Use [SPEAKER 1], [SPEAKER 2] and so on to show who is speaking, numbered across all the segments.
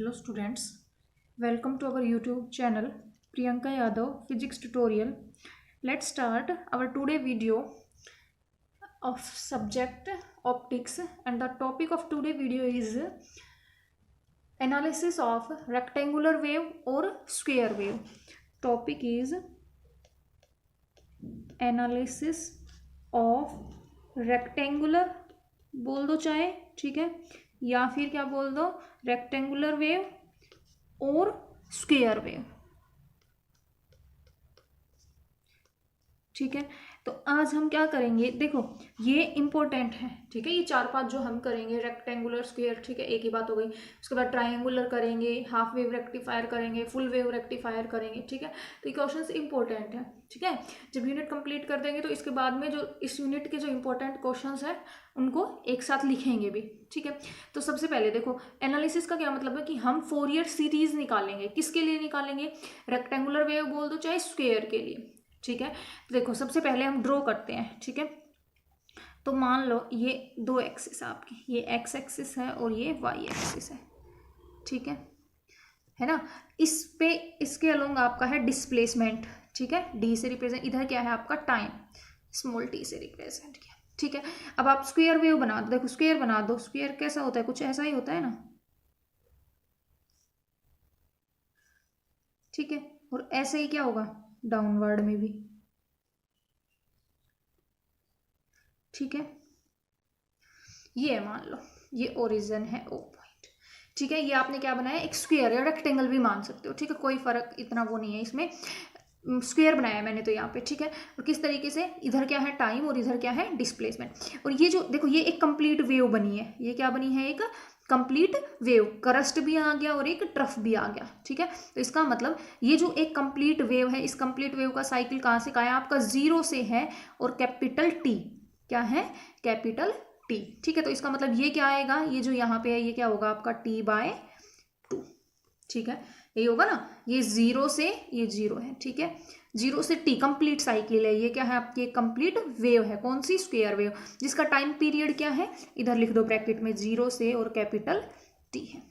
[SPEAKER 1] Hello students, welcome to our YouTube channel Priyanka Yadav Physics Tutorial. Let's start our today video of subject optics, and the topic of today video is analysis of rectangular wave or square wave. Topic is analysis of rectangular, बोल दो चाहे, ठीक है, या फिर क्या बोल दो, रेक्टेंगुलर वेव और स्क्वायर वेव, ठीक है। तो आज हम क्या करेंगे, देखो ये इंपॉर्टेंट है, ठीक है। ये चार पांच जो हम करेंगे, रेक्टेंगुलर, स्क्वायर, ठीक है, एक ही बात हो गई। उसके बाद ट्रायंगुलर करेंगे, हाफ वेव रेक्टिफायर करेंगे, फुल वेव रेक्टिफायर करेंगे, ठीक है। तो ये क्वेश्चंस इंपॉर्टेंट है, ठीक है। जब यूनिट कंप्लीट कर देंगे तो इसके बाद में जो इस यूनिट के जो इंपॉर्टेंट क्वेश्चंस हैं उनको एक साथ लिखेंगे भी, ठीक है। तो सबसे पहले देखो, एनालिसिस का क्या मतलब है कि हम फोरियर सीरीज निकालेंगे। किसके लिए निकालेंगे? रेक्टेंगुलर वेव बोल दो चाहे स्क्वायर के लिए, ठीक है। तो देखो सबसे पहले हम ड्रॉ करते हैं, ठीक है। तो मान लो ये दो एक्सिस आपकी, ये एक्स एक्सिस है और ये वाई एक्सिस है, ठीक है ना। इस पे इसके अलोंग आपका है डिस्प्लेसमेंट, ठीक है, डी से रिप्रेजेंट, इधर क्या है आपका टाइम, स्मॉल टी से रिप्रेजेंट किया, ठीक है। अब आप स्क्वायर वेव बना दो, देखो स्क्वायर बना दो, स्क्वायर कैसा होता है, कुछ ऐसा ही होता है ना, ठीक है। और ऐसे ही क्या होगा डाउनवर्ड में भी, ठीक है। ये मान लो ये ओरिजिन है, ओ पॉइंट, ठीक है। ये आपने क्या बनाया, एक स्क्वायर या रेक्टेंगल भी मान सकते हो, ठीक है, कोई फर्क इतना वो नहीं है इसमें। स्क्वायर बनाया मैंने तो यहाँ पे, ठीक है। और किस तरीके से, इधर क्या है टाइम और इधर क्या है डिस्प्लेसमेंट। और ये जो देखो ये एक कंप्लीट वेव बनी है, ये क्या बनी है, एक कंप्लीट वेव, करस्ट भी आ गया और एक ट्रफ भी आ गया, ठीक है। तो इसका मतलब ये जो एक कंप्लीट वेव है, इस कंप्लीट वेव का साइकिल कहाँ से कहाँ है आपका, जीरो से है, और कैपिटल टी क्या है, कैपिटल टी, ठीक है। तो इसका मतलब ये क्या आएगा, ये जो यहाँ पे है ये क्या होगा आपका T/2, ठीक है। यही होगा ना, ये जीरो से ये जीरो है, ठीक है, जीरो से टी कंप्लीट साइकिल है। ये क्या है आपकी कंप्लीट वेव है, कौन सी, स्क्वायर वेव, जिसका टाइम पीरियड क्या है, इधर लिख दो ब्रैकेट में जीरो से और कैपिटल टी है,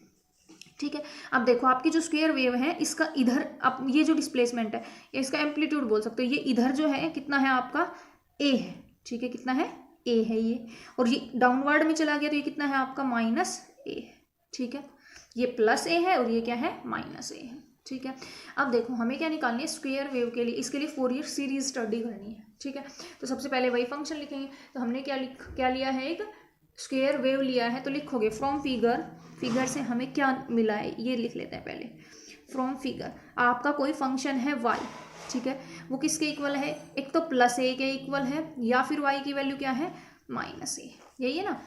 [SPEAKER 1] ठीक है। अब देखो आपकी जो स्क्वायर वेव है, इसका इधर अब ये जो डिस्प्लेसमेंट है, इसका एम्पलीट्यूड बोल सकते हो। ये इधर जो है कितना है आपका ए है, ठीक है, कितना है ए है ये, और ये डाउनवर्ड में चला गया तो ये कितना है आपका -a, ठीक है। ये प्लस ए है और ये क्या है -a है, ठीक है। अब देखो हमें क्या निकालनी है स्क्वायर वेव के लिए, इसके लिए फोरियर सीरीज स्टडी करनी है, ठीक है। तो सबसे पहले वही फंक्शन लिखेंगे। तो हमने क्या लिया है, एक स्क्वायर वेव लिया है, तो लिखोगे फ्रॉम फिगर से हमें क्या मिला है ये लिख लेते हैं पहले। फ्रॉम फिगर आपका कोई फंक्शन है y, ठीक है, वो किसके इक्वल है, एक तो +a के इक्वल है, या फिर y की वैल्यू क्या है -a, यही है ना।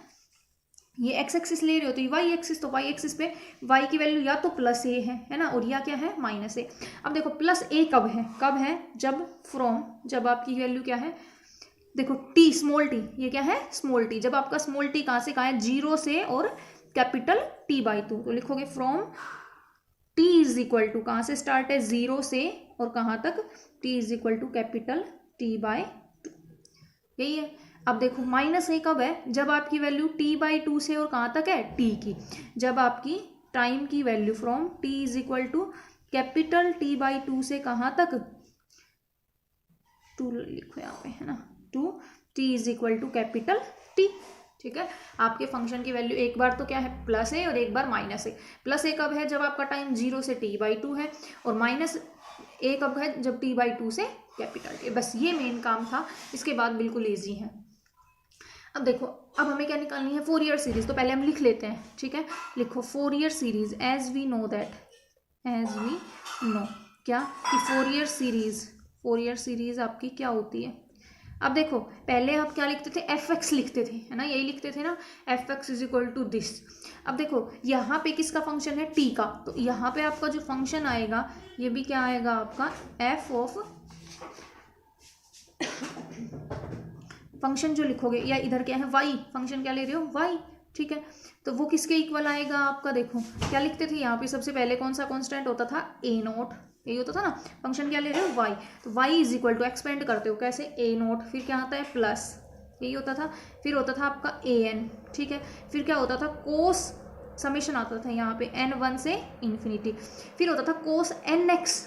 [SPEAKER 1] ये x एक्सिस ले रहे हो तो y एक्सिस, तो y एक्सिस पे y की वैल्यू या तो +a है ना, और या क्या है -a। अब देखो +a कब है जब जब आपकी वैल्यू क्या है, देखो t स्मॉल t, ये क्या है स्मॉल t, जब आपका स्मॉल t कहाँ से कहाँ है, जीरो से और कैपिटल T/2, तो लिखोगे from t is equal to, कहाँ से स्टार्ट है, जीरो से और कहाँ तक, t is equal to capital T/2, यही है। अब देखो -a कब है, जब आपकी वैल्यू T/2 से और कहाँ तक है, t की, जब आपकी टाइम की value from t is equal to capital T/2 से कहाँ तक, 2 लिखो यहाँ पे, है ना, 2, t is equal to capital t, ठीक है। आपके फंक्शन की वैल्यू एक बार तो क्या है +a और एक बार -a। +a कब है, जब आपका टाइम 0 से T/2 है, और -a कब है, जब T/2 से कैपिटल T। बस ये मेन काम था, इसके बाद बिल्कुल ईजी है। अब देखो अब हमें क्या निकालनी है, फोरियर सीरीज। तो पहले हम लिख लेते हैं, ठीक है। लिखो Fourier series, as we know क्या कि फोरियर सीरीज आपकी क्या होती है। अब देखो पहले आप क्या लिखते थे, fx लिखते थे, है ना, यही लिखते थे ना, fx is equal to this. अब देखो यहाँ पे किसका फंक्शन है, t का, तो यहाँ पे आपका जो फंक्शन आएगा ये भी क्या आएगा आपका f ऑफ फंक्शन जो लिखोगे, या इधर क्या है y, फंक्शन क्या ले रहे हो y, ठीक है। तो वो किसके इक्वल आएगा आपका, देखो क्या लिखते थे यहाँ पे, सबसे पहले कौन सा कॉन्स्टेंट होता था, a0, यही होता था ना। फंक्शन क्या ले रहे हो y, तो y is equal to, expand करते हो कैसे, a0, फिर क्या आता है प्लस, यही होता था, फिर होता था आपका an, ठीक है, फिर क्या होता था कोस समेशन आता था यहाँ पे n1 से इन्फिनिटी। फिर होता था कोस nx,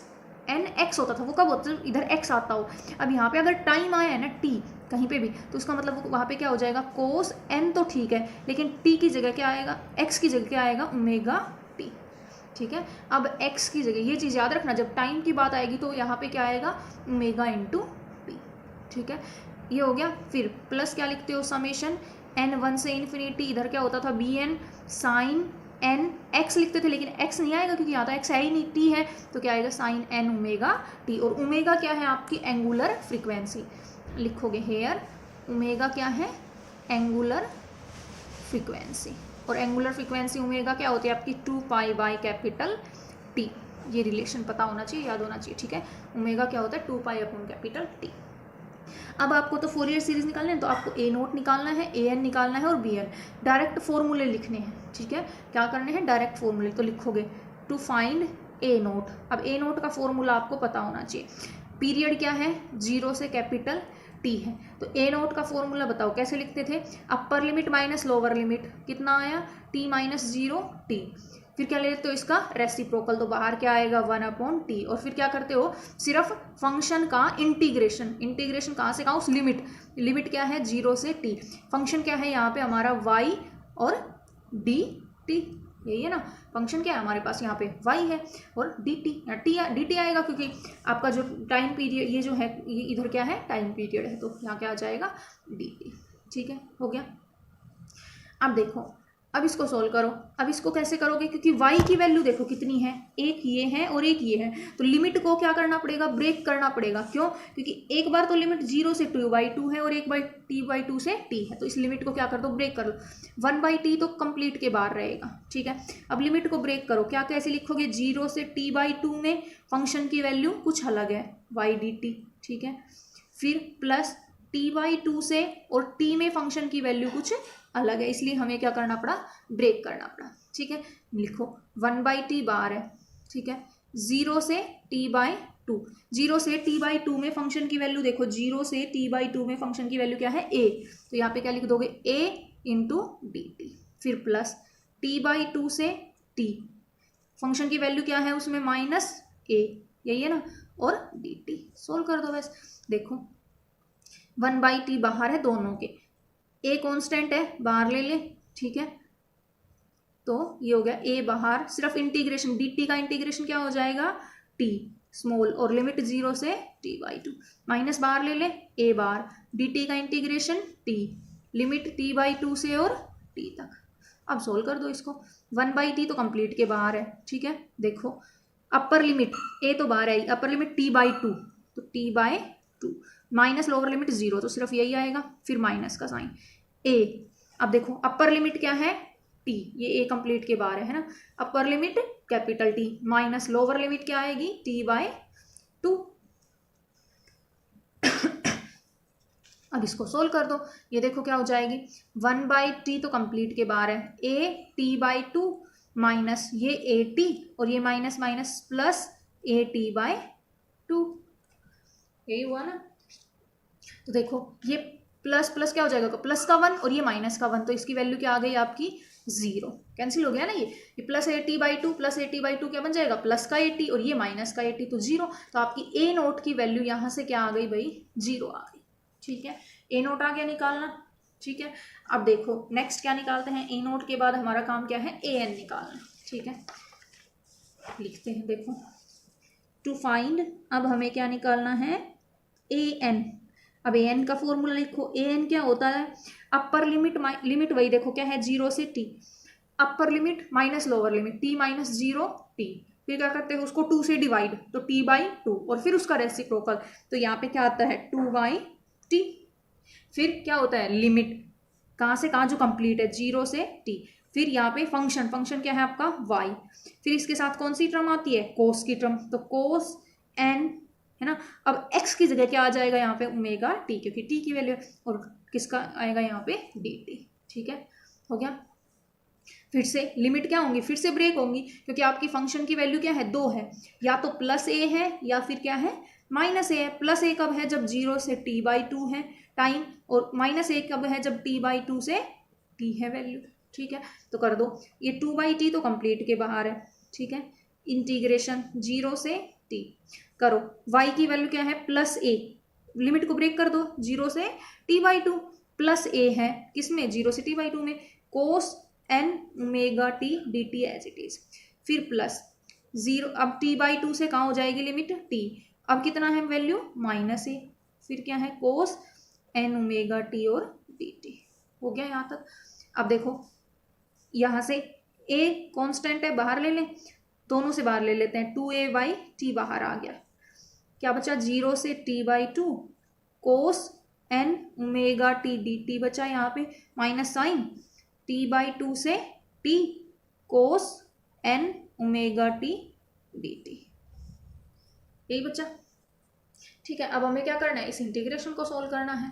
[SPEAKER 1] nx होता था, वो कब होता था इधर x आता हो। अब यहाँ पे अगर टाइम आया है ना t कहीं पे भी, तो उसका मतलब वहाँ पे क्या हो जाएगा, कोस n तो ठीक है, लेकिन t की जगह क्या आएगा, x की जगह क्या आएगा, ओमेगा t। ठीक है, अब x की जगह ये चीज़ याद रखना, जब टाइम की बात आएगी तो यहाँ पे क्या आएगा, ओमेगा इंटू टी। ठीक है, ये हो गया। फिर प्लस क्या लिखते हो, समेशन n1 से इन्फिनिटी, इधर क्या होता था bn साइन n x लिखते थे, लेकिन x नहीं आएगा क्योंकि यहाँ तो x है ही नहीं, t है, तो क्या आएगा साइन n ओमेगा t। और ओमेगा क्या है, आपकी एंगुलर फ्रीक्वेंसी, लिखोगे हेयर ओमेगा क्या है, एंगुलर फ्रीक्वेंसी। और एंगुलर फ्रीक्वेंसी ओमेगा क्या होती है आपकी 2 पाई बाई कैपिटल टी। ये रिलेशन पता होना चाहिए, याद होना चाहिए। ठीक है, ओमेगा क्या होता है 2 पाई अपॉन कैपिटल टी। अब आपको तो फोरियर सीरीज निकालना है, तो आपको ए नोट निकालना है, ए एन निकालना है और बी एन। डायरेक्ट फॉर्मूले लिखने हैं। ठीक है, क्या करने हैं, डायरेक्ट फॉर्मूले। तो लिखोगे टू फाइंड ए नोट। अब ए नोट का फॉर्मूला आपको पता होना चाहिए। पीरियड क्या है, 0 से कैपिटल टी है, तो ए नोट का फॉर्मूला बताओ कैसे लिखते थे, upper limit minus lower limit, कितना आया टी माइनस 0 टी। फिर क्या ले लेते हो इसका रेसिप्रोकल, तो बाहर क्या आएगा 1 अपॉन टी। और फिर क्या करते हो, सिर्फ फंक्शन का इंटीग्रेशन, इंटीग्रेशन कहाँ से कहाँ, उस लिमिट, लिमिट क्या है 0 से टी, फंक्शन क्या है यहाँ पे हमारा y और डी टी, यही है ना फंक्शन, क्या है हमारे पास यहाँ पे y है और डी टी आएगा, क्योंकि आपका जो टाइम पीरियड ये जो है, ये इधर क्या है टाइम पीरियड है, तो यहाँ क्या आ जाएगा डी टी। ठीक है, हो गया। अब देखो, अब इसको सोल्व करो। अब इसको कैसे करोगे, क्योंकि y की वैल्यू देखो कितनी है, एक ये है और एक ये है, तो लिमिट को क्या करना पड़ेगा, ब्रेक करना पड़ेगा। क्यों, क्योंकि एक बार तो लिमिट 0 से 2/2 है और एक बार t/2 से t है, तो इस लिमिट को क्या कर दो, ब्रेक कर लो। 1/t तो कंप्लीट के बाहर रहेगा। ठीक है, अब लिमिट को ब्रेक करो, क्या कैसे लिखोगे, 0 से t/2 में फंक्शन की वैल्यू कुछ अलग है y dt। ठीक है, फिर प्लस t/2 से और t में फंक्शन की वैल्यू कुछ अलग है, इसलिए हमें क्या करना पड़ा, ब्रेक करना पड़ा। ठीक है, लिखो 1/t बार है। ठीक है, 0 से t/2, 0 से t/2 में फंक्शन की वैल्यू देखो, 0 से t/2 में फंक्शन की वैल्यू क्या है a, तो यहाँ पे क्या लिख दोगे a इंटू डी टी। फिर प्लस t/2 से t, फंक्शन की वैल्यू क्या है उसमें माइनस a, यही है ना, और डी टी। सोल्व कर दो बस। देखो 1/t बाहर है दोनों के, ए कांस्टेंट है बाहर ले ले। ठीक है, तो ये हो गया ए बाहर, सिर्फ इंटीग्रेशन dt का इंटीग्रेशन क्या हो जाएगा t स्मॉल, और लिमिट 0 से t/2, माइनस बाहर ले ले ए बार, dt का इंटीग्रेशन t, लिमिट t/2 से और t तक। अब सोल्व कर दो इसको, 1/t तो कंप्लीट के बाहर है। ठीक है, देखो अपर लिमिट ए तो बाहर आई, अपर लिमिट t/2, तो t/2 माइनस लोअर लिमिट 0, तो सिर्फ यही आएगा, फिर माइनस का साइन ए। अब देखो अपर लिमिट क्या है टी, ये ए कंप्लीट के बाहर है ना, upper limit capital T minus lower limit क्या आएगी t/2। अब इसको सोल्व कर दो, ये देखो क्या हो जाएगी, 1/t तो कंप्लीट के बाहर है, a t/2 माइनस ये ए टी और ये माइनस माइनस प्लस ए t/2, यही हुआ ना। तो देखो ये प्लस प्लस क्या हो जाएगा, प्लस का 1 और ये माइनस का 1, तो इसकी वैल्यू क्या आ गई आपकी 0, कैंसिल हो गया ना। ये प्लस t/2 प्लस t/2 क्या बन जाएगा, प्लस का 80 और ये माइनस का 80, तो 0। तो आपकी ए नोट की वैल्यू यहाँ से क्या आ गई भाई, 0 आ गई। ठीक है, ए नोट आ गया निकालना। ठीक है, अब देखो नेक्स्ट क्या निकालते हैं, ए नोट के बाद हमारा काम क्या है, ए एन निकालना। ठीक है, लिखते हैं, देखो टू फाइंड, अब हमें क्या निकालना है, ए एन। अब ए एन का फॉर्मूला लिखो, ए एन क्या होता है, अपर लिमिट, लिमिट वही देखो क्या है 0 से T, upper limit minus lower limit t minus 0 T, फिर क्या करते हैं उसको 2 से डिवाइड, तो t/2 और फिर उसका रेसिप्रोकल, तो यहाँ पे क्या आता है 2/t। फिर क्या होता है लिमिट कहाँ से कहाँ, जो कंप्लीट है 0 से t, फिर यहाँ पे फंक्शन, फंक्शन क्या है आपका y, फिर इसके साथ कौन सी टर्म आती है, कोस की टर्म, तो कोस n है ना। अब x की जगह क्या आ जाएगा यहाँ पे ओमेगा t, क्योंकि t की वैल्यू, और किसका आएगा यहाँ पे dt। ठीक है, हो गया। फिर से लिमिट क्या होंगी, फिर से ब्रेक होंगी, क्योंकि आपकी फंक्शन की वैल्यू क्या है 2 है, या तो प्लस a है या फिर क्या है माइनस a है। प्लस a कब है, जब 0 से t/2 है टाइम, और माइनस a कब है, जब t/2 से t है वैल्यू। ठीक है, तो कर दो। ये 2/t तो कंप्लीट के बाहर है, ठीक है, इंटीग्रेशन 0 से t करो। y की वैल्यू क्या है प्लस a, लिमिट को ब्रेक कर दो 0 से t/2 प्लस a है किसमें 0 से t/2 में, cos n omega t dt as it is, फिर प्लस 0, अब t/2 से कहाँ हो जाएगी लिमिट t, अब कितना है वैल्यू माइनस a, फिर क्या है cos n ओमेगा t और dt। हो गया यहाँ तक। अब देखो यहाँ से a कांस्टेंट है, बाहर ले लें, दोनों से बाहर ले लेते हैं, 2a/t बाहर आ गया, क्या बचा 0 से t/2 cos n omega t dt बचा, यहाँ पे माइनस साइन t/2 से t cos n omega t dt, यही बचा। ठीक है, अब हमें क्या करना है, इस इंटीग्रेशन को सोल्व करना है।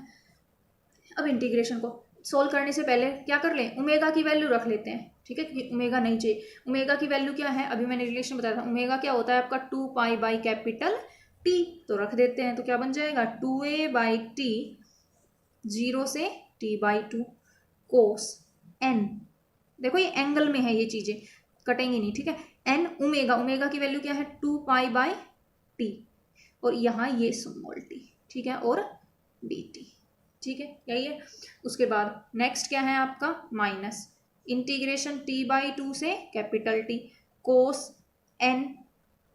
[SPEAKER 1] अब इंटीग्रेशन को सोल्व करने से पहले क्या कर लें, ओमेगा की वैल्यू रख लेते हैं, ठीक है, क्योंकि ओमेगा नहीं चाहिए। ओमेगा की वैल्यू क्या है, अभी मैंने रिलेशन बताया था, ओमेगा क्या होता है आपका 2π/कैपिटल T, तो रख देते हैं, तो क्या बन जाएगा 2a/t 0 से t/2 cos n, देखो ये एंगल में है, ये चीजें कटेंगी नहीं, ठीक है, n ओमेगा, ओमेगा की वैल्यू क्या है 2π/t, और यहाँ ये स्मॉल t, ठीक है, और dt, ठीक है, यही है। उसके बाद नेक्स्ट क्या है आपका माइनस इंटीग्रेशन t/2 से capital T cos n,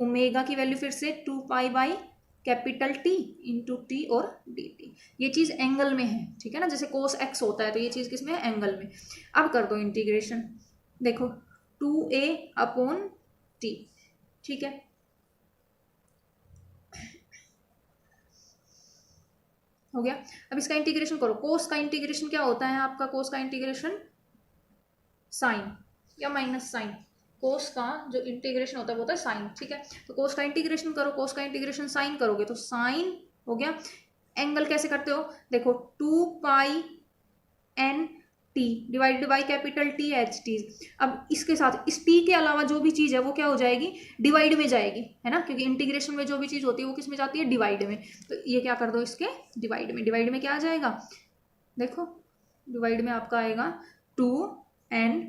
[SPEAKER 1] omega की वैल्यू फिर से 2π/कैपिटल T इंटू टी और dt, ये चीज एंगल में है, ठीक है ना, जैसे cos x होता है तो ये चीज किसमें है, एंगल में। अब कर दो इंटीग्रेशन, देखो 2a/t, ठीक है, हो गया। अब इसका इंटीग्रेशन करो, कोस का इंटीग्रेशन क्या होता है आपका, कोस का इंटीग्रेशन साइन या माइनस साइन, कोस का जो इंटीग्रेशन होता है वो होता है साइन, ठीक है, तो कोस का इंटीग्रेशन करो, कोस का इंटीग्रेशन साइन करोगे तो साइन हो गया। एंगल कैसे करते हो, देखो 2π/n t divided by capital T H T, अब इसके साथ इस t के अलावा जो भी चीज है वो क्या हो जाएगी, डिवाइड में जाएगी, है ना, क्योंकि इंटीग्रेशन में जो भी चीज होती है वो किस में जाती है, डिवाइड में, तो ये क्या कर दो इसके डिवाइड में, डिवाइड में क्या आ जाएगा, देखो डिवाइड में आपका आएगा 2n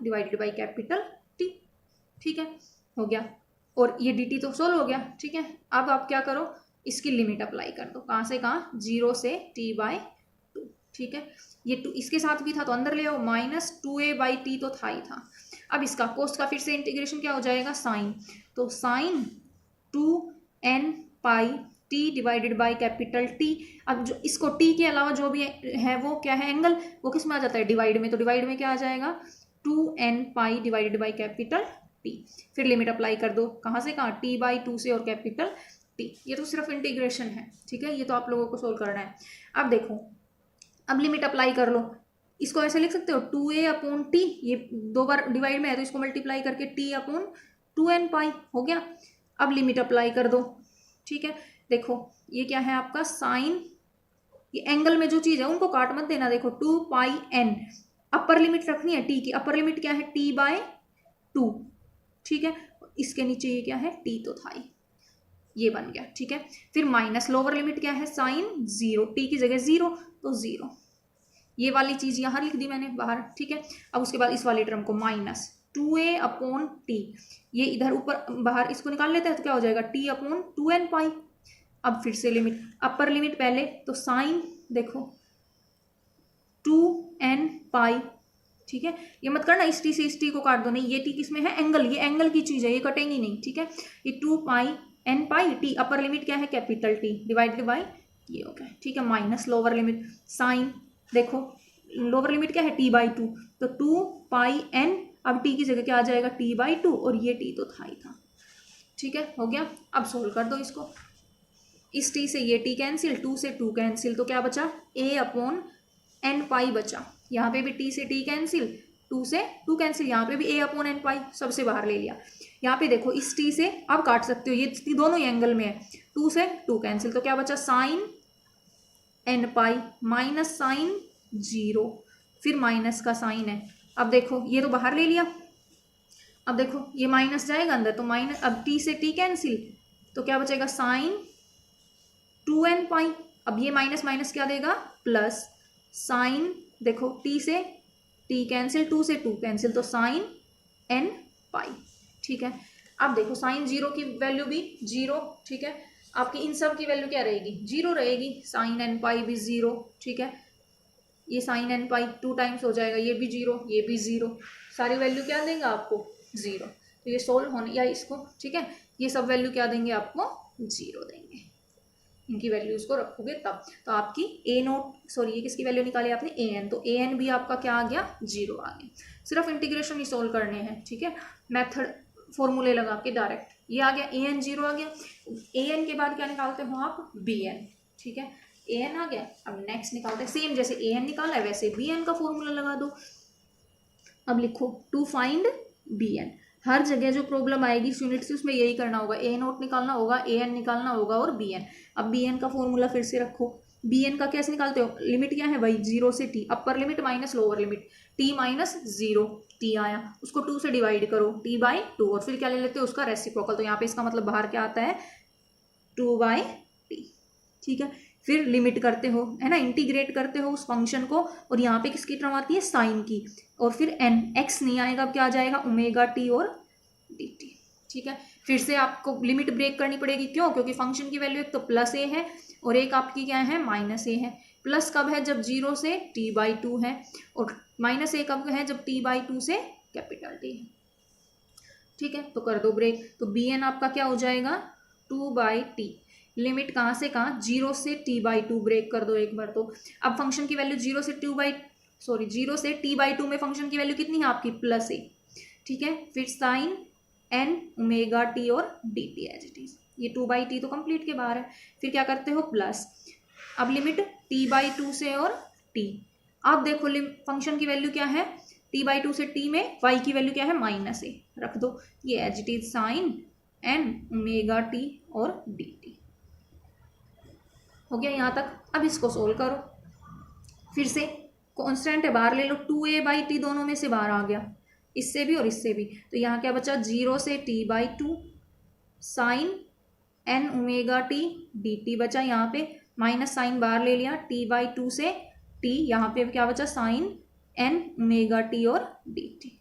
[SPEAKER 1] divided by capital T, ठीक है, हो गया, और ये dt तो सोल्व हो गया, ठीक है। अब आप क्या करो, इसकी लिमिट अप्लाई कर दो, कहाँ से कहाँ 0 से t/2, ठीक है, ये 2 इसके साथ भी था तो अंदर ले आओ, माइनस 2a/t तो था ही था। अब इसका कोस्ट का फिर से इंटीग्रेशन क्या हो जाएगा साइन, तो sine 2n πt divided by capital T, अब जो इसको t के अलावा जो भी है वो क्या है एंगल, वो किस में आ जाता है डिवाइड में, तो डिवाइड में क्या आ जाएगा 2n π divided by capital T, फिर लिमिट अप्लाई कर दो, कहाँ से कहाँ t/2 से और कैपिटल T, ये तो सिर्फ इंटीग्रेशन है, ठीक है, ये तो आप लोगों को सोल्व करना है। अब देखो, अब लिमिट अप्लाई कर लो, इसको ऐसे लिख सकते हो 2a/t, ये 2 बार डिवाइड में है तो इसको मल्टीप्लाई करके t/2n π हो गया। अब लिमिट अप्लाई कर दो, ठीक है, देखो ये क्या है आपका साइन, ये एंगल में जो चीज है उनको काट मत देना, देखो 2πn, अपर लिमिट रखनी है t की, अपर लिमिट क्या है t/2, ठीक है, इसके नीचे ये क्या है t तो था ही, ये बन गया, ठीक है, फिर माइनस लोअर लिमिट क्या है साइन 0, t की जगह 0 तो 0, ये वाली चीज यहां लिख दी मैंने बाहर, ठीक है। अब उसके बाद इस वाली टर्म को माइनस 2a/t, ये इधर ऊपर बाहर इसको निकाल लेते हैं तो क्या हो जाएगा t/2n π। अब फिर से लिमिट, अपर लिमिट पहले तो साइन देखो 2n π, ठीक है, ये मत करना इस t से इस t को काट दो, नहीं ये t किसमें है एंगल, ये एंगल की चीज है, ये कटेंगी नहीं, ठीक है, ये 2πn π, अपर लिमिट क्या है कैपिटल T डिवाइडेड बाई ये हो गया, ठीक है, माइनस लोअर लिमिट साइन, देखो लोअर लिमिट क्या है t/2, तो 2πn, अब t की जगह क्या आ जाएगा t/2, और ये t तो था ही था, ठीक है, हो गया। अब सोल्व कर दो इसको, इस t से ये t कैंसिल, 2 से 2 कैंसिल, तो क्या बचा a/n π बचा, यहाँ पे भी t से t कैंसिल, 2 से 2 कैंसिल, यहाँ पे भी a/n π सबसे बाहर ले लिया, यहाँ पे देखो इस t से अब काट सकते हो, ये दोनों ही एंगल में है, 2 से 2 कैंसिल, तो क्या बचा साइन n π माइनस साइन 0, फिर माइनस का साइन है, अब देखो ये तो बाहर ले लिया, अब देखो ये माइनस जाएगा अंदर तो माइनस, अब t से t कैंसिल, तो क्या बचेगा साइन 2n π, अब ये माइनस माइनस क्या देगा प्लस साइन, देखो t से टी कैंसिल, 2 से 2 कैंसिल, तो साइन एन पाई। ठीक है, अब देखो साइन जीरो की वैल्यू भी जीरो। ठीक है, आपकी इन सब की वैल्यू क्या रहेगी, जीरो रहेगी। साइन एन पाई भी जीरो। ठीक है, ये साइन एन पाई 2 टाइम्स हो जाएगा, ये भी जीरो, ये भी जीरो, सारी वैल्यू क्या देंगे आपको, जीरो। तो ये सोल्व होने या इसको, ठीक है, ये सब वैल्यू क्या देंगे आपको, जीरो देंगे। इनकी वैल्यूज को रखोगे तब तो आपकी ए नोट, सॉरी ये किसकी वैल्यू निकाली आपने, ए एन, तो ए एन भी आपका क्या आ गया, जीरो आ गया। सिर्फ इंटीग्रेशन ही सोल्व करने हैं। ठीक है, मेथड फॉर्मूले लगा के डायरेक्ट ये आ गया, ए एन जीरो आ गया। ए एन के बाद क्या निकालते हो आप, बी एन। ठीक है, ए एन आ गया, अब नेक्स्ट निकालते हैं सेम जैसे ए एन निकाला है वैसे बी एन का फॉर्मूला लगा दो। अब लिखो टू फाइंड बी एन, हर जगह जो प्रॉब्लम आएगी यूनिट से उसमें यही करना होगा, ए नोट निकालना होगा, ए एन निकालना होगा और बी एन। अब बी एन का फॉर्मूला फिर से रखो, बी एन का कैसे निकालते हो, लिमिट क्या है भाई, जीरो से T, upper limit minus lower limit, T minus zero, T आया उसको 2 से डिवाइड करो, टी बाई 2, और फिर क्या ले लेते हो उसका रेसिप्रोकल, तो यहाँ पे इसका मतलब बाहर क्या आता है, 2 बाई टी। ठीक है, फिर लिमिट करते हो, है ना, इंटीग्रेट करते हो उस फंक्शन को, और यहाँ पे किसकी टर्म आती है, साइन की, और फिर एन, एक्स नहीं आएगा, अब क्या आ जाएगा, ओमेगा टी और डी टी। ठीक है, फिर से आपको लिमिट ब्रेक करनी पड़ेगी, क्यों, क्योंकि फंक्शन की वैल्यू एक तो प्लस ए है और एक आपकी क्या है, माइनस ए है। प्लस कब है, जब जीरो से टी बाई 2 है, और माइनस ए कब है, जब टी बाई 2 से कैपिटल टी है। ठीक है, तो कर दो ब्रेक, तो बी एन आपका क्या हो जाएगा, 2 बाई टी, लिमिट कहाँ से कहाँ, जीरो से टी बाई 2, ब्रेक कर दो एक बार। तो अब फंक्शन की वैल्यू जीरो से जीरो से टी बाई 2 में फंक्शन की वैल्यू कितनी है आपकी, प्लस ए। ठीक है, फिर साइन एन ओमेगा टी और D T as it is, ये 2 बाई टी तो कंप्लीट के बाहर है, फिर क्या करते हो प्लस, अब लिमिट टी बाई 2 से और टी, अब देखो फंक्शन की वैल्यू क्या है, टी बाई 2 से टी में वाई की वैल्यू क्या है, माइनस ए, रख दो, ये as it is sine N omega T और डी टी। हो गया यहाँ तक, अब इसको सोल्व करो, फिर से कांस्टेंट है बाहर ले लो, 2a बाई टी दोनों में से बाहर आ गया, इससे भी और इससे भी, तो यहाँ क्या बचा, जीरो से T by 2 sine N omega T D T बचा, यहाँ पे माइनस साइन बाहर ले लिया, टी बाई 2 से टी, यहाँ पे क्या बचा, साइन एन ओमेगा टी और डी टी।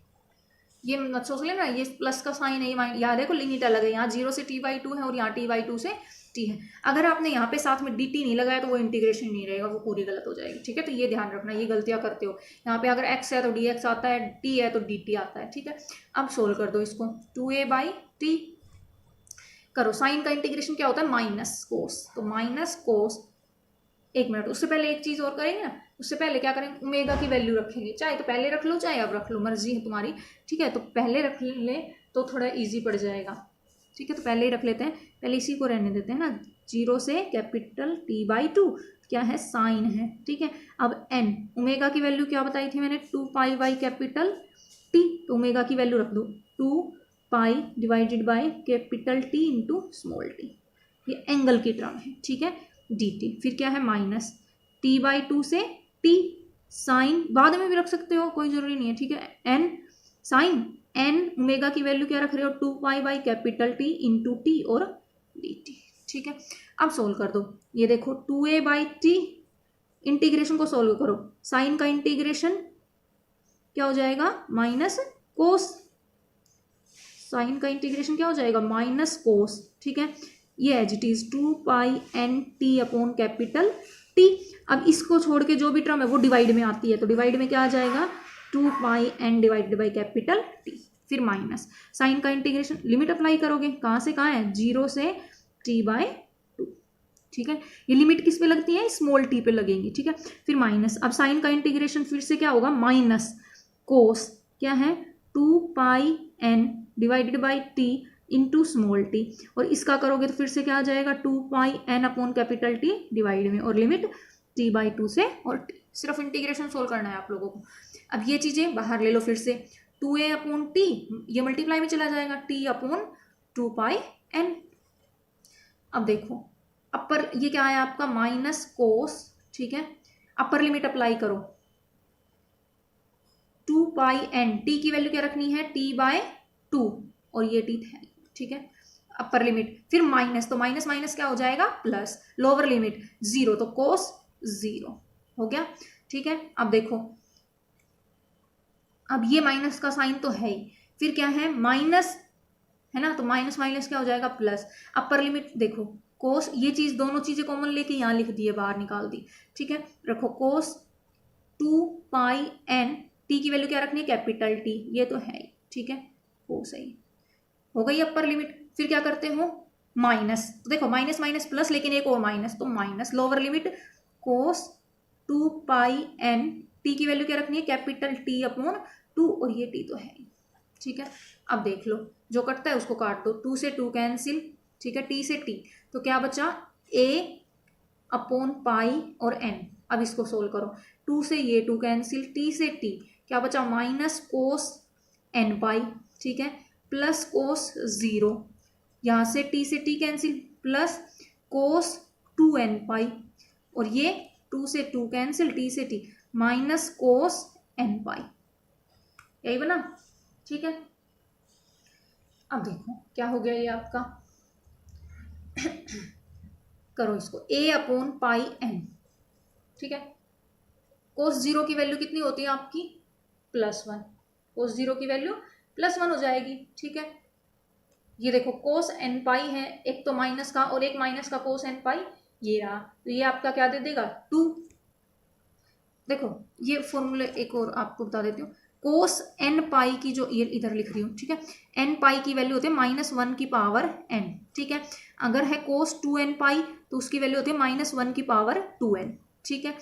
[SPEAKER 1] ये मत सोच लेना ये प्लस का साइन है, ये याद है को लिमिट अलग है, यहाँ जीरो से टी बाई 2 है और यहाँ टी बाई 2 से टी है। अगर आपने यहाँ पे साथ में डी टी नहीं लगाया तो वो इंटीग्रेशन नहीं रहेगा, वो पूरी गलत हो जाएगी। ठीक है, तो ये ध्यान रखना, ये गलतियाँ करते हो, यहाँ पे अगर एक्स है तो डी एक्स आता है, टी है तो डी टी आता है। ठीक है, अब सोल्व कर दो इसको, 2a बाई टी करो, साइन का इंटीग्रेशन क्या होता है, माइनस कोस, तो माइनस कोस, एक मिनट उससे पहले एक चीज और करेंगे ना, उससे पहले क्या करेंगे, ओमेगा की वैल्यू रखेंगे, चाहे तो पहले रख लो चाहे अब रख लो, मर्जी है तुम्हारी। ठीक है, तो पहले रख ले तो थोड़ा इजी पड़ जाएगा। ठीक है, तो पहले ही रख लेते हैं, पहले इसी को रहने देते हैं ना, जीरो से कैपिटल टी बाई 2 क्या है, साइन है। ठीक है, अब एन, ओमेगा की वैल्यू क्या बताई थी मैंने, 2 पाई बाई कैपिटल टी, तो ओमेगा की वैल्यू रख दो, 2 पाई divided by capital T into small T, ये एंगल की टर्म है। ठीक है, डी टी, फिर क्या है माइनस टी बाई 2 से टी, साइन बाद में भी रख सकते हो, कोई जरूरी नहीं है। ठीक है, एन साइन एन ओमेगा की वैल्यू क्या रख रहे हो, 2 pi by capital T into T और डी टी। ठीक है, अब सोल्व कर दो, ये देखो 2a बाई टी, इंटीग्रेशन को सोल्व करो, साइन का इंटीग्रेशन क्या हो जाएगा, माइनस कोस, साइन का इंटीग्रेशन क्या हो जाएगा, माइनस कोस। ठीक है, ये as it is 2 pi N T upon capital T, अब इसको छोड़ के जो भी टर्म है वो डिवाइड में आती है, तो डिवाइड में क्या आ जाएगा, 2 pi n divided by capital T, फिर माइनस साइन का इंटीग्रेशन, लिमिट अप्लाई करोगे, कहाँ से कहाँ है, जीरो से टी बाई 2। ठीक है, ये लिमिट किस पे लगती है, स्मॉल टी पे लगेंगी। ठीक है, फिर माइनस, अब साइन का इंटीग्रेशन फिर से क्या होगा, माइनस कोस क्या है, 2 pi n divided by T into small T, और इसका करोगे तो फिर से क्या आ जाएगा, 2 pi n upon capital T divide में, और लिमिट टी बाई 2 से और टी, सिर्फ इंटीग्रेशन सोल्व करना है आप लोगों को। अब ये चीजें बाहर ले लो, फिर से 2a अपॉन टी, ये मल्टीप्लाई में चला जाएगा, टी अपॉन 2 पाई एन। अब देखो अपर ये क्या है आपका, माइनस कोस। ठीक है, अपर लिमिट अप्लाई करो, 2 पाई एन, टी की वैल्यू क्या रखनी है, टी बाय 2, और ये टी है। ठीक है, अपर लिमिट, फिर माइनस, तो माइनस माइनस क्या हो जाएगा, प्लस, लोअर लिमिट 0, तो कोस 0 हो गया। ठीक है, अब देखो अब ये माइनस का साइन तो है ही, फिर क्या है माइनस, है ना, तो माइनस माइनस क्या हो जाएगा प्लस। अपर लिमिट देखो कोस, ये चीज दोनों चीजें कॉमन लेके यहाँ लिख दी है, बाहर निकाल दी, ठीक है। रखो कोस 2πn, टी की वैल्यू क्या रखनी है कैपिटल टी, ये तो है ही, ठीक है, वो सही हो गई अपर लिमिट। फिर क्या करते हो माइनस, तो देखो माइनस माइनस प्लस, लेकिन एक और माइनस, तो माइनस लोअर लिमिट कोस 2πn, टी की वैल्यू क्या रखनी है कैपिटल टी अपॉन 2, और ये टी तो है ही, ठीक है। अब देख लो जो कटता है उसको काट दो, 2 से 2 कैंसिल, ठीक है, टी से टी, तो क्या बचा a अपॉन पाई और n। अब इसको सोल्व करो, 2 से ये 2 कैंसिल, टी से टी क्या बचा माइनस कोस n पाई, ठीक है, प्लस कोस 0, यहाँ से टी से T cancel, plus cos 2n पाई, और ये 2 से 2 कैंसिल, टी से टी माइनस कोस n पाई, यही बना, ठीक है। अब देखो क्या हो गया ये आपका करो इसको a अपॉन पाई n, ठीक है। कोस 0 की वैल्यू कितनी होती है आपकी +1, कोस 0 की वैल्यू +1 हो जाएगी, ठीक है। ये देखो कोस n पाई है, एक तो माइनस का और एक माइनस का कोस n पाई, ये रहा, तो ये आपका क्या दे देगा 2। देखो ये फॉर्मूले एक और आपको बता देती हूँ, कोस n पाई की जो ये इधर लिख रही हूँ, ठीक है, n पाई की वैल्यू होती है -1 की पावर n, ठीक है। अगर है कोस 2n पाई तो उसकी वैल्यू होती है -1 की पावर 2n, ठीक है,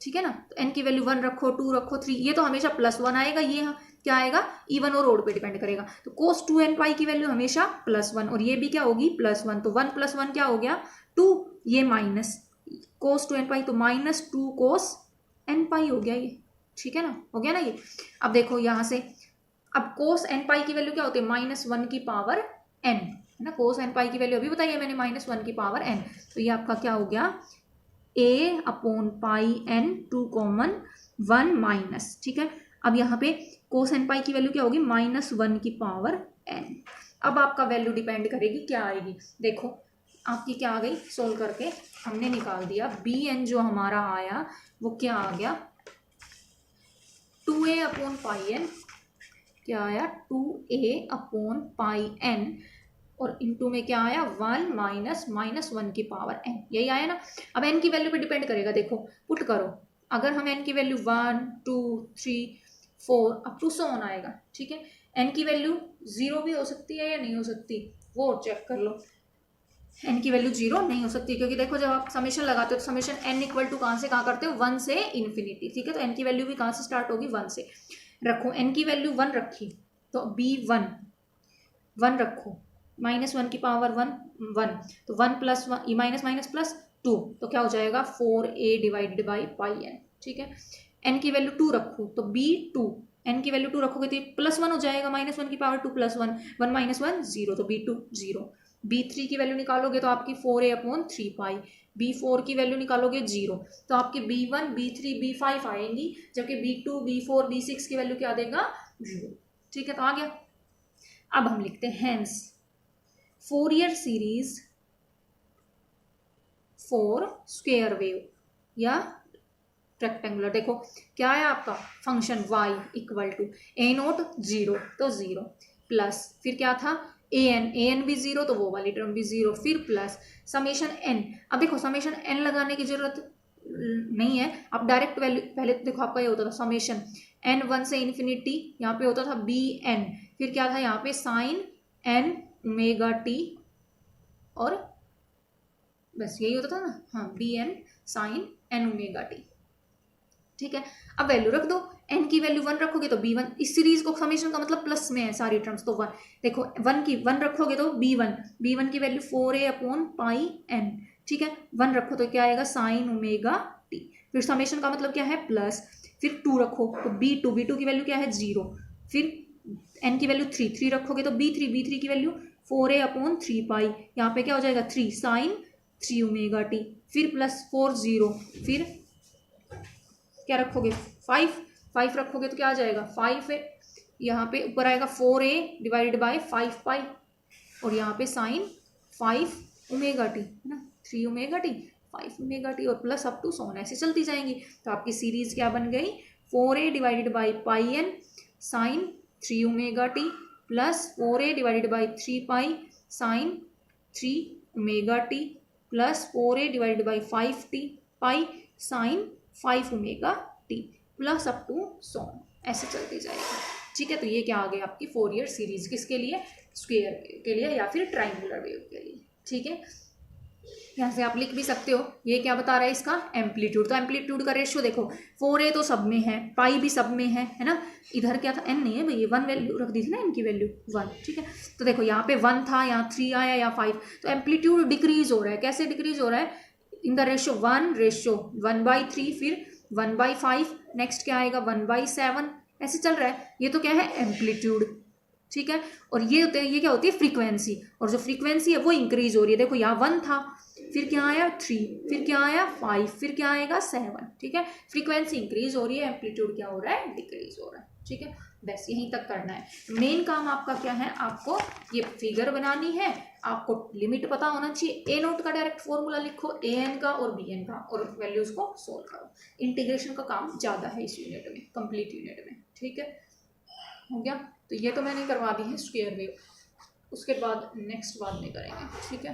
[SPEAKER 1] ठीक है ना। तो n की वैल्यू 1 रखो, 2 रखो, 3, ये तो हमेशा +1 आएगा, ये क्या आएगा इवन और ओड पे डिपेंड करेगा, तो कोस 2n पाई की वैल्यू हमेशा +1, और ये भी क्या होगी +1, तो 1 + 1 क्या हो गया 2, ये माइनस कोस 2n पाई तो -2 कोस n पाई हो गया ये, ठीक है ना, हो गया ना ये। अब देखो यहाँ से, अब कोस n पाई की वैल्यू क्या होती है -1 की पावर n, है ना, कोस n पाई की वैल्यू अभी बताइए मैंने -1 की पावर n, तो ये आपका क्या हो गया a upon pi n, 2 common 1 minus, ठीक है। अब यहाँ पे कोस n पाई की वैल्यू क्या होगी -1 की पावर n। अब आपका वैल्यू डिपेंड करेगी क्या आएगी, देखो आपकी क्या आ गई, सोल्व करके हमने निकाल दिया bn जो हमारा आया वो क्या आ गया 2a अपॉन पाई n, क्या आया 2a अपॉन पाई n, और इनटू में क्या आया 1 माइनस -1 की पावर n, यही आया ना। अब n की वैल्यू पे डिपेंड करेगा, देखो पुट करो, अगर हम n की वैल्यू 1 2 3 4 अप टू 100 आएगा, ठीक है। n की वैल्यू 0 भी हो सकती है या नहीं हो सकती, वो चेक कर लो, n की वैल्यू 0 नहीं हो सकती, क्योंकि देखो जब आप समेशन लगाते हो तो समेशन n इक्वल टू कहाँ से कहाँ करते हो 1 से इन्फिनिटी, ठीक है, तो n की वैल्यू भी कहाँ से स्टार्ट होगी 1 से। रखो n की वैल्यू 1 रखी तो b1 1 रखो, -1 की पावर 1 1, तो 1 + 1 माइनस माइनस प्लस 2, तो क्या हो जाएगा 4a divided by pi n, ठीक है। n की वैल्यू 2 रखो तो b2, n की वैल्यू 2 रखोगे तो +1 हो जाएगा, -1 की पावर 2 + 1 1 - 1 0, तो b2 0। b3 की वैल्यू निकालोगे तो आपकी 4a अपॉन 3 पाई, b4 की वैल्यू निकालोगे 0, तो आपकी b1 b3 b5 आएंगी, जबकि b2 b4 b6 की वैल्यू क्या देगा 0, ठीक है। तो आ गया। अब हम लिखते हैं hence Fourier series for square wave या रेक्टेंगुलर, देखो क्या है आपका function y equal to a0 0, तो 0 प्लस फिर क्या था an भी 0, तो वो वाली टर्म भी 0, फिर प्लस समेशन n। अब देखो समेशन n लगाने की जरूरत नहीं है, आप डायरेक्ट वैल्यू, पहले देखो आपका ये होता था समेशन n 1 से इन्फिनिटी, यहाँ पे होता था bn, फिर क्या था यहाँ पे साइन n ओमेगा t, और बस यही होता था ना, हाँ bn sine n omega t, ठीक है। अब वैल्यू रख दो, n की वैल्यू 1 रखोगे तो b1, इस सीरीज को समेशन का मतलब प्लस में है सारी टर्म्स, तो 1 देखो 1 रखोगे तो b1 की value 4a upon pi n, ठीक है। 1 रखो तो क्या आएगा साइन ओमेगा t, फिर समेशन का मतलब क्या है प्लस, फिर 2 रखो तो b2 की वैल्यू क्या है 0, फिर n की वैल्यू 3 रखोगे तो b3 की वैल्यू 4a अपॉन 3 पाई, यहाँ पे क्या हो जाएगा 3 साइन 3 ओमेगा t, फिर प्लस 4 0, फिर क्या रखोगे 5 रखोगे तो क्या आ जाएगा 5 है, यहाँ पे ऊपर आएगा 4a डिवाइडेड बाय 5 पाई, और यहाँ पे साइन 5 ओमेगा टी, है ना, 3 ओमेगा टी 5 ओमेगा टी, और प्लस अप टू 100 ऐसे चलती जाएंगी, तो आपकी सीरीज क्या बन गई 4a divided by pi n sine 3 omega T plus 4a divided by 3 pi sine 3 omega T plus 4a divided by 5t pi sine 5 omega T plus up to so ऐसे चलती जाएगी। ठीक है, तो ये क्या आ गई आपकी फोरियर सीरीज, किसके लिए, स्क्वायर वेव के लिए या फिर ट्राइंगुलर वेव के लिए। ठीक है, यहाँ से आप लिख भी सकते हो, ये क्या बता रहा है इसका एम्पलीट्यूड। तो एम्पलीट्यूड का रेशियो देखो 4a तो सब में है, पाई भी सब में है ना, इधर क्या था n नहीं है भाई, 1 वैल्यू रख दी थी ना, इनकी वैल्यू 1। ठीक है, तो देखो यहाँ पे 1 था, यहाँ 3 आया या 5, तो एम्पलीट्यूड डिक्रीज हो रहा है। कैसे डिक्रीज हो रहा है, इन द रेशियो 1:1/3, फिर 1/5, नेक्स्ट क्या आएगा 1/7, ऐसे चल रहा है। ये तो क्या है एम्पलीट्यूड। ठीक है, और ये होते हैं, ये क्या होती है फ्रीक्वेंसी, और जो फ्रीक्वेंसी है वो इंक्रीज हो रही है। देखो यहाँ 1 था, फिर क्या आया 3, फिर क्या आया 5, फिर क्या आएगा 7। ठीक है, फ्रीक्वेंसी इंक्रीज हो रही है, एम्पलीट्यूड क्या हो रहा है, डिक्रीज हो रहा है। ठीक है, बस यहीं तक करना है। मेन काम आपका क्या है, आपको ये फिगर बनानी है, आपको लिमिट पता होना चाहिए। ए नोट का डायरेक्ट फॉर्मूला लिखो, ए एन का और बी एन का, और वैल्यूज को सोल्व करो। इंटीग्रेशन का काम ज़्यादा है इस यूनिट में, कंप्लीट यूनिट में। ठीक है, हो गया। तो ये तो मैंने करवा दी है स्क्वायर वेव, उसके बाद नेक्स्ट बाद में करेंगे। ठीक है।